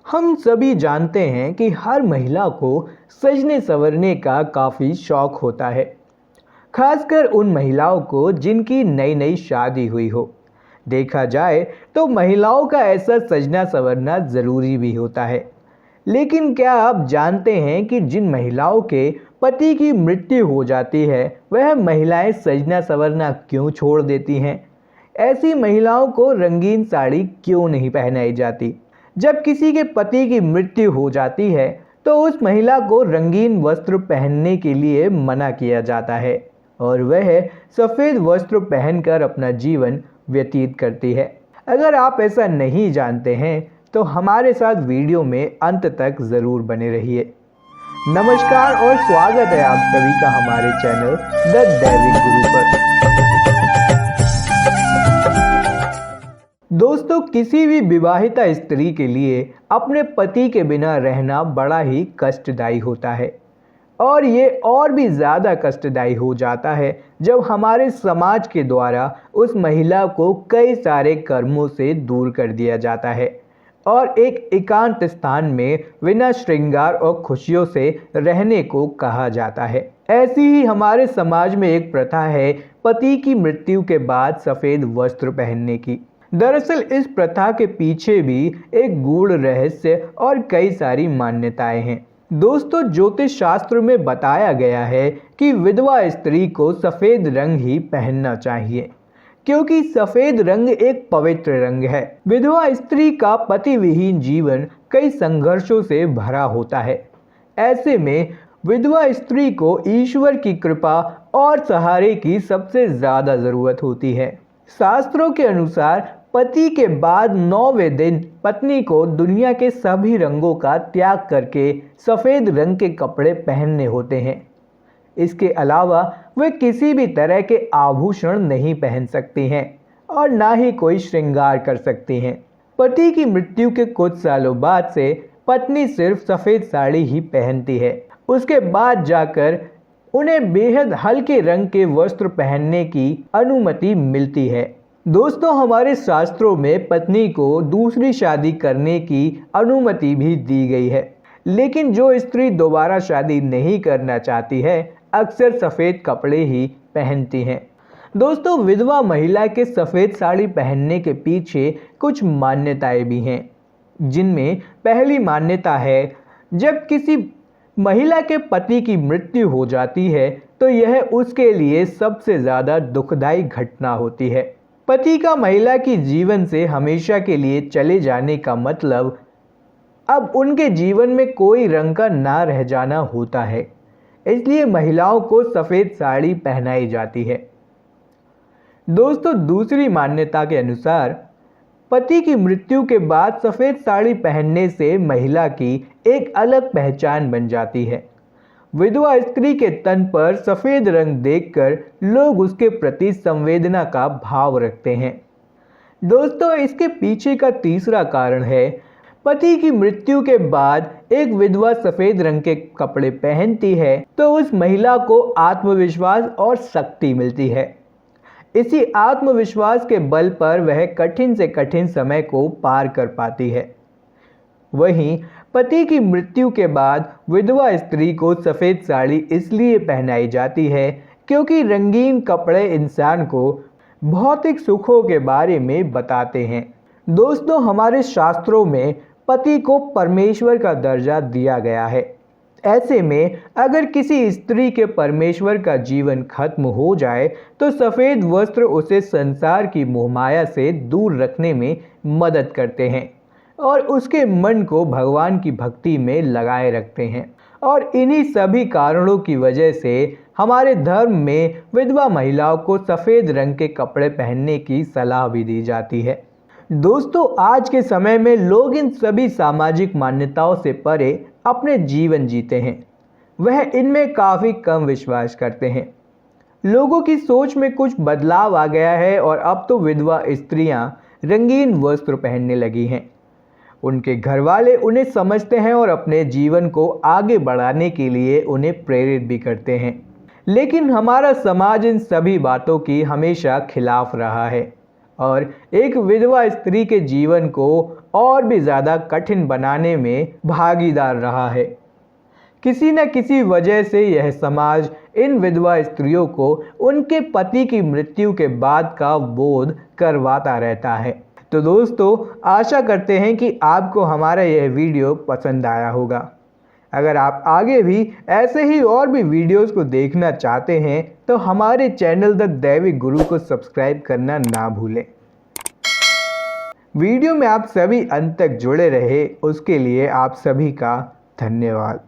हम सभी जानते हैं कि हर महिला को सजने संवरने का काफ़ी शौक होता है। खासकर उन महिलाओं को जिनकी नई नई शादी हुई हो। देखा जाए तो महिलाओं का ऐसा सजना संवरना ज़रूरी भी होता है। लेकिन क्या आप जानते हैं कि जिन महिलाओं के पति की मृत्यु हो जाती है वह महिलाएं सजना संवरना क्यों छोड़ देती हैं? ऐसी महिलाओं को रंगीन साड़ी क्यों नहीं पहनाई जाती? जब किसी के पति की मृत्यु हो जाती है तो उस महिला को रंगीन वस्त्र पहनने के लिए मना किया जाता है और वह सफ़ेद वस्त्र पहनकर अपना जीवन व्यतीत करती है। अगर आप ऐसा नहीं जानते हैं तो हमारे साथ वीडियो में अंत तक ज़रूर बने रहिए। नमस्कार और स्वागत है आप सभी का हमारे चैनल द दैविक गुरु पर। दोस्तों, किसी भी विवाहिता स्त्री के लिए अपने पति के बिना रहना बड़ा ही कष्टदायी होता है और ये और भी ज़्यादा कष्टदायी हो जाता है जब हमारे समाज के द्वारा उस महिला को कई सारे कर्मों से दूर कर दिया जाता है और एक एकांत स्थान में बिना श्रृंगार और खुशियों से रहने को कहा जाता है। ऐसी ही हमारे समाज में एक प्रथा है पति की मृत्यु के बाद सफ़ेद वस्त्र पहनने की। दरअसल इस प्रथा के पीछे भी एक गूढ़ रहस्य और कई सारी मान्यताएं हैं। दोस्तों, ज्योतिष शास्त्र में बताया गया है कि विधवा स्त्री को सफ़ेद रंग ही पहनना चाहिए क्योंकि सफ़ेद रंग एक पवित्र रंग है। विधवा स्त्री का पति विहीन जीवन कई संघर्षों से भरा होता है। ऐसे में विधवा स्त्री को ईश्वर की कृपा और सहारे की सबसे ज़्यादा ज़रूरत होती है। शास्त्रों के अनुसार पति के बाद 9वें दिन पत्नी को दुनिया के सभी रंगों का त्याग करके सफ़ेद रंग के कपड़े पहनने होते हैं। इसके अलावा वे किसी भी तरह के आभूषण नहीं पहन सकती हैं और ना ही कोई श्रृंगार कर सकती हैं। पति की मृत्यु के कुछ सालों बाद से पत्नी सिर्फ सफ़ेद साड़ी ही पहनती है। उसके बाद जाकर उन्हें बेहद हल्के रंग के वस्त्र पहनने की अनुमति मिलती है। दोस्तों, हमारे शास्त्रों में पत्नी को दूसरी शादी करने की अनुमति भी दी गई है, लेकिन जो स्त्री दोबारा शादी नहीं करना चाहती है अक्सर सफ़ेद कपड़े ही पहनती हैं। दोस्तों, विधवा महिला के सफ़ेद साड़ी पहनने के पीछे कुछ मान्यताएं भी हैं, जिनमें पहली मान्यता है जब किसी महिला के पति की मृत्यु हो जाती है तो यह उसके लिए सबसे ज़्यादा दुखदायी घटना होती है। पति का महिला की जीवन से हमेशा के लिए चले जाने का मतलब अब उनके जीवन में कोई रंग का ना रह जाना होता है। इसलिए महिलाओं को सफ़ेद साड़ी पहनाई जाती है। दोस्तों, दूसरी मान्यता के अनुसार पति की मृत्यु के बाद सफ़ेद साड़ी पहनने से महिला की एक अलग पहचान बन जाती है। विधवा स्त्री के तन पर सफ़ेद रंग देखकर लोग उसके प्रति संवेदना का भाव रखते हैं। दोस्तों, इसके पीछे का तीसरा कारण है पति की मृत्यु के बाद एक विधवा सफ़ेद रंग के कपड़े पहनती है तो उस महिला को आत्मविश्वास और शक्ति मिलती है। इसी आत्मविश्वास के बल पर वह कठिन से कठिन समय को पार कर पाती है। वहीं पति की मृत्यु के बाद विधवा स्त्री को सफ़ेद साड़ी इसलिए पहनाई जाती है क्योंकि रंगीन कपड़े इंसान को भौतिक सुखों के बारे में बताते हैं। दोस्तों, हमारे शास्त्रों में पति को परमेश्वर का दर्जा दिया गया है। ऐसे में अगर किसी स्त्री के परमेश्वर का जीवन खत्म हो जाए तो सफ़ेद वस्त्र उसे संसार की मोहमाया से दूर रखने में मदद करते हैं और उसके मन को भगवान की भक्ति में लगाए रखते हैं। और इन्हीं सभी कारणों की वजह से हमारे धर्म में विधवा महिलाओं को सफ़ेद रंग के कपड़े पहनने की सलाह भी दी जाती है। दोस्तों, आज के समय में लोग इन सभी सामाजिक मान्यताओं से परे अपने जीवन जीते हैं। वह इनमें काफ़ी कम विश्वास करते हैं। लोगों की सोच में कुछ बदलाव आ गया है और अब तो विधवा स्त्रियां रंगीन वस्त्र पहनने लगी हैं। उनके घर वाले उन्हें समझते हैं और अपने जीवन को आगे बढ़ाने के लिए उन्हें प्रेरित भी करते हैं। लेकिन हमारा समाज इन सभी बातों की हमेशा खिलाफ रहा है और एक विधवा स्त्री के जीवन को और भी ज़्यादा कठिन बनाने में भागीदार रहा है। किसी न किसी वजह से यह समाज इन विधवा स्त्रियों को उनके पति की मृत्यु के बाद का बोध करवाता रहता है। तो दोस्तों, आशा करते हैं कि आपको हमारा यह वीडियो पसंद आया होगा। अगर आप आगे भी ऐसे ही और भी वीडियोस को देखना चाहते हैं तो हमारे चैनल द दैविक गुरु को सब्सक्राइब करना ना भूलें। वीडियो में आप सभी अंत तक जुड़े रहे उसके लिए आप सभी का धन्यवाद।